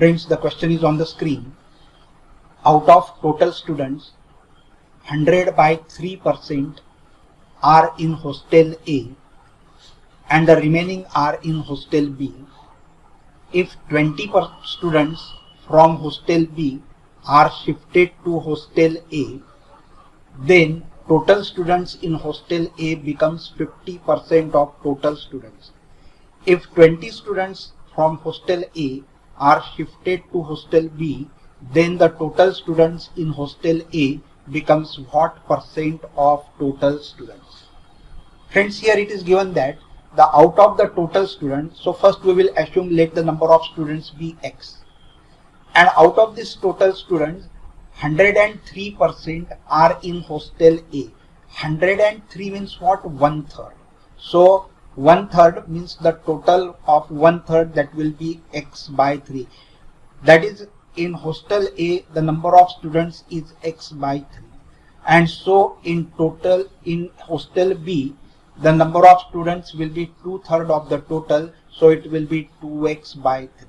Friends, the question is on the screen. Out of total students, 100 by 3% are in hostel A and the remaining are in hostel B. If 20 students from hostel B are shifted to hostel A, then total students in hostel A becomes 50% of total students. If 20 students from hostel A are shifted to hostel B, then the total students in hostel A becomes what percent of total students? Friends, here it is given that the out of the total students, so first we will assume let the number of students be X. And out of this total students, 103% are in hostel A. 103 means what? 1/3. So 1/3 means the total of 1/3, that will be X by 3. That is, in hostel A the number of students is X by 3. And so in total in hostel B the number of students will be 2/3 of the total, so it will be 2X by 3.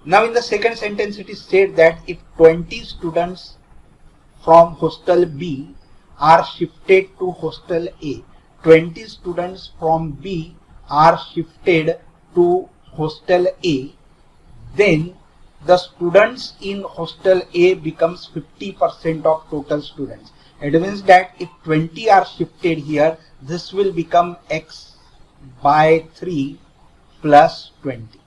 Now in the second sentence it is said that if 20 students from hostel B are shifted to hostel A, 20 students from B are shifted to hostel A, then the students in hostel A becomes 50% of total students. It means that if 20 are shifted here, this will become X by 3 plus 20.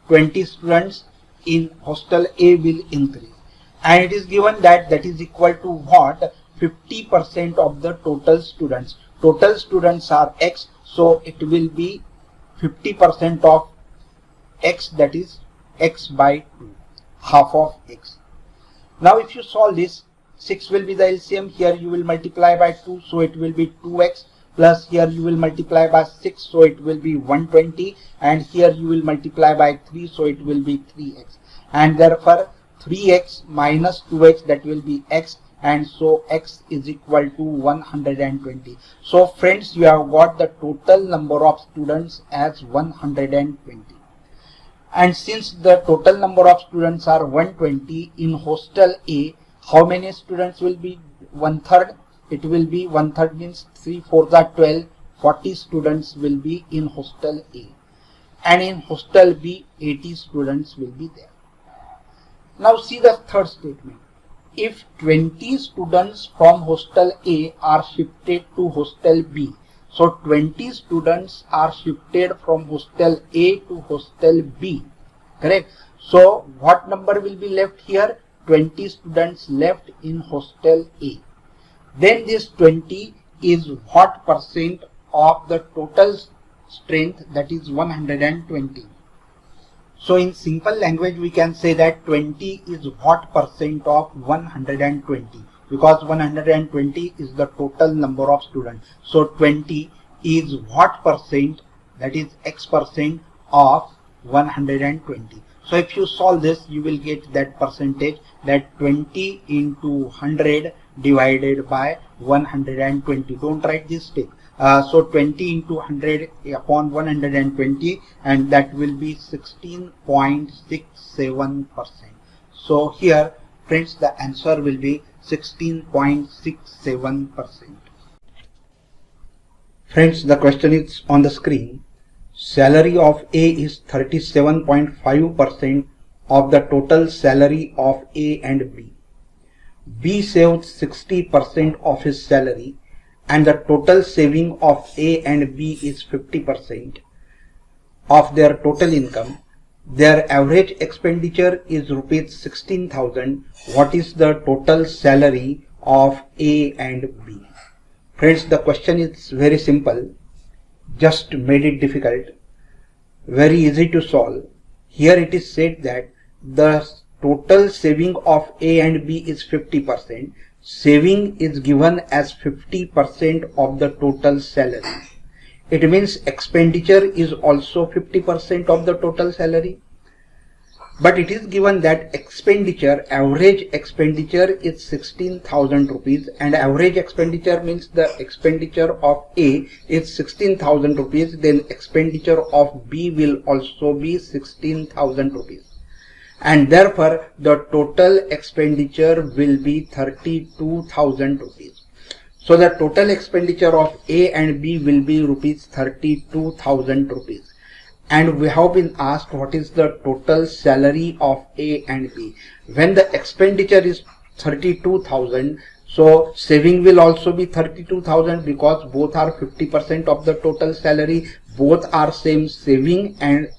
20 students in hostel A will increase, and it is given that that is equal to what? 50% of the total students. Total students are X, so it will be 50% of X, that is X by 2, half of X. Now if you solve this, 6 will be the LCM. Here you will multiply by 2, so it will be 2X, plus here you will multiply by 6, so it will be 120, and here you will multiply by 3, so it will be 3X, and therefore 3X minus 2X, that will be X, and so X is equal to 120. So friends, you have got the total number of students as 120. And since the total number of students are 120 in hostel A, how many students will be 1/3? It will be 1/3 means 3 4s are 12, 40 students will be in hostel A, and in hostel B 80 students will be there. Now see the third statement. If 20 students from hostel A are shifted to hostel B, so 20 students are shifted from hostel A to hostel B, correct? So what number will be left here? 20 students left in hostel A. Then this 20 is what percent of the total strength? That is 120. So in simple language we can say that 20 is what percent of 120, because 120 is the total number of students. So 20 is what percent? That is X percent of 120. So if you solve this, you will get that percentage, that 20 into 100 divided by 120. Don't write this step. So 20 into 100 upon 120, and that will be 16.67%. So here friends, the answer will be 16.67%. Friends, the question is on the screen. Salary of A is 37.5% of the total salary of A and B. B saved 60% of his salary, and the total saving of A and B is 50% of their total income. Their average expenditure is rupees 16,000. What is the total salary of A and B? Friends, the question is very simple, just made it difficult, very easy to solve. Here it is said that the total saving of A and B is 50%. Saving is given as 50% of the total salary. It means expenditure is also 50% of the total salary. But it is given that expenditure, average expenditure is 16,000 rupees, and average expenditure means the expenditure of A is 16,000 rupees, then expenditure of B will also be 16,000 rupees. And therefore the total expenditure will be 32,000 rupees. So the total expenditure of A and B will be rupees 32,000 rupees. And we have been asked what is the total salary of A and B. When the expenditure is 32,000, so saving will also be 32,000 because both are 50% of the total salary. Both are same saving and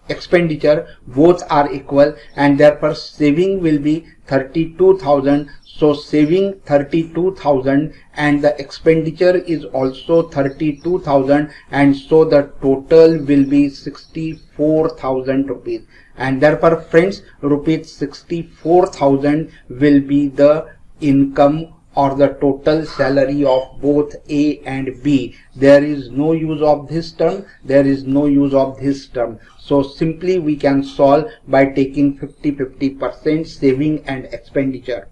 expenditure, both are equal, and therefore saving will be 32,000. So saving 32,000 and the expenditure is also 32,000, and so the total will be 64,000 rupees. And therefore friends, rupees 64,000 will be the income or the total salary of both A and B. There is no use of this term, there is no use of this term. So simply we can solve by taking 50-50% saving and expenditure.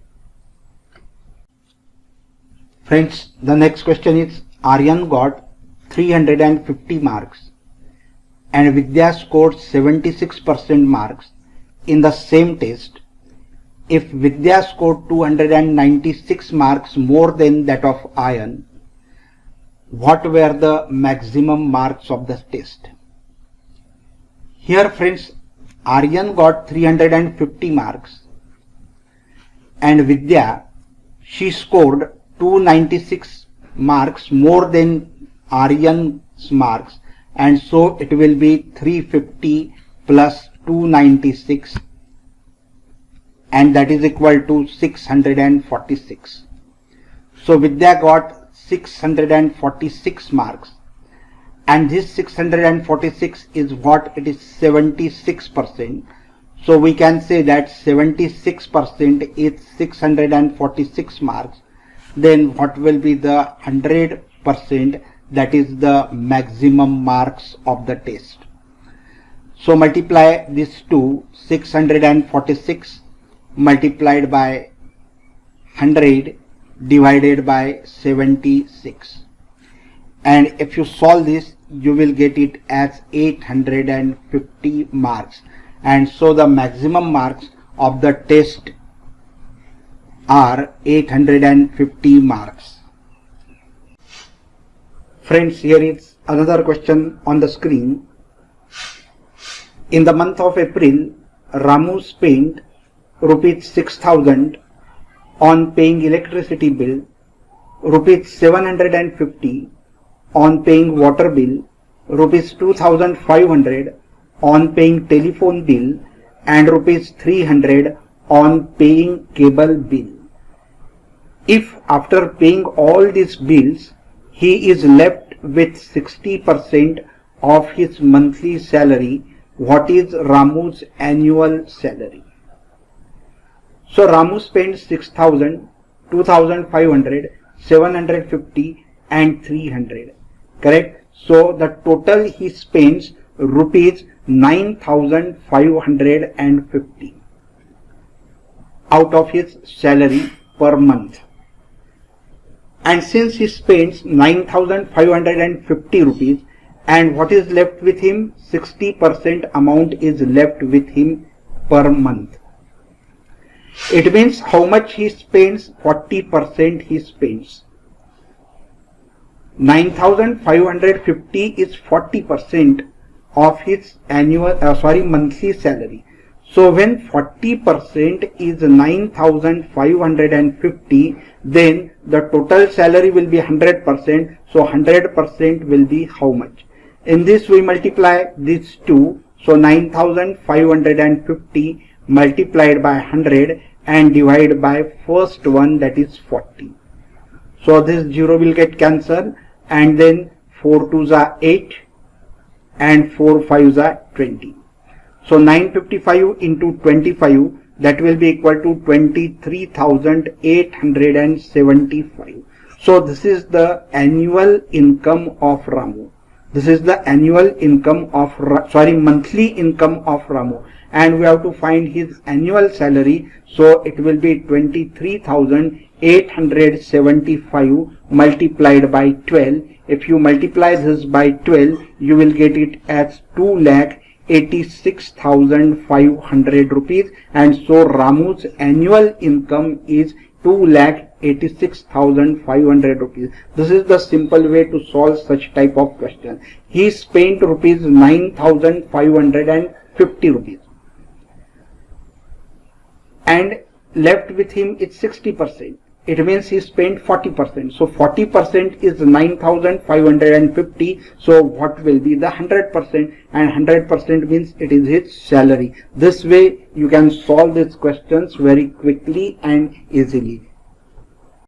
Friends, the next question is, Aryan got 350 marks and Vidya scored 76% marks in the same test. If Vidya scored 296 marks more than that of Aryan, what were the maximum marks of the test? Here friends, Aryan got 350 marks and Vidya, she scored 296 marks more than Aryan's marks, and so it will be 350 plus 296, and that is equal to 646. So Vidya got 646 marks, and this 646 is what it is, 76%. So we can say that 76% is 646 marks. Then what will be the 100%? That is the maximum marks of the test. So multiply this to 646 multiplied by 100 divided by 76, and if you solve this you will get it as 850 marks, and so the maximum marks of the test are 850 marks. Friends, here is another question on the screen. In the month of April, Ramu spent rupees 6,000 on paying electricity bill, rupees 750 on paying water bill, rupees 2,500 on paying telephone bill, and rupees 300 on paying cable bill. If after paying all these bills he is left with 60% of his monthly salary, what is Ramu's annual salary? So Ramu spends 6,000, 2,500, 750 and 300. Correct? So the total he spends rupees 9,550 out of his salary per month. And since he spends 9,550 rupees, and what is left with him, 60% amount is left with him per month. It means how much he spends, 40% he spends. 9,550 is 40% of his monthly salary. So when 40% is 9,550, then the total salary will be 100%. So 100% will be how much? In this we multiply these two. So 9,550 multiplied by 100 and divide by first one, that is 40. So this 0 will get cancelled, and then 4 2s are 8 and 4 5s are 20. So 955 into 25, that will be equal to 23,875. So this is the annual income of Ramu. This is the annual income of, monthly income of Ramu. and we have to find his annual salary. So it will be 23,875 multiplied by 12. If you multiply this by 12, you will get it as 2,86,500 rupees, and so Ramu's annual income is 2,86,500 rupees. This is the simple way to solve such type of question. He spent rupees 9,550 rupees and left with him is 60%. It means he spent 40%. So 40% is 9,550. So what will be the 100%? And 100% means it is his salary. This way you can solve these questions very quickly and easily.